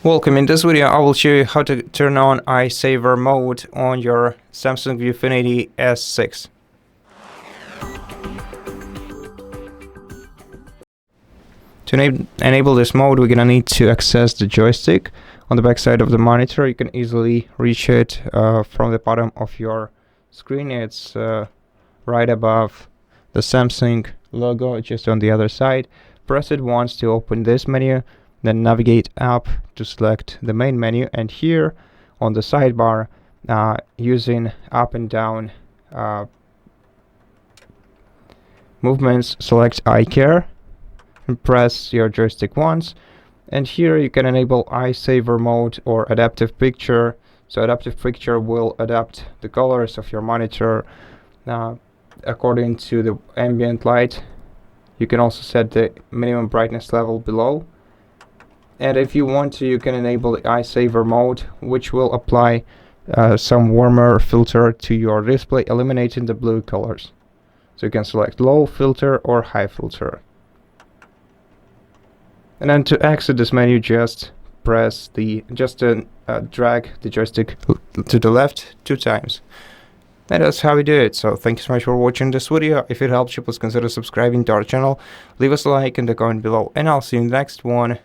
Welcome. In this video I will show you how to turn on eye saver mode on your Samsung ViewFinity S6. To enable this mode, we're gonna need to access the joystick on the back side of the monitor. You can easily reach it from the bottom of your screen. It's right above the Samsung logo, just on the other side. Press it once to open this menu, then navigate up to select the main menu, and here on the sidebar, using up and down movements, select eye care and press your joystick once, and here you can enable eye saver mode or adaptive picture. So adaptive picture will adapt the colors of your monitor according to the ambient light. You can also set the minimum brightness level below. And if you want to, you can enable the eye saver mode, which will apply some warmer filter to your display, eliminating the blue colors. So you can select low filter or high filter. And then to exit this menu, just press drag the joystick to the left 2 times. And that's how we do it. So thank you so much for watching this video. If it helped you, please consider subscribing to our channel. Leave us a like and a comment below, and I'll see you in the next one.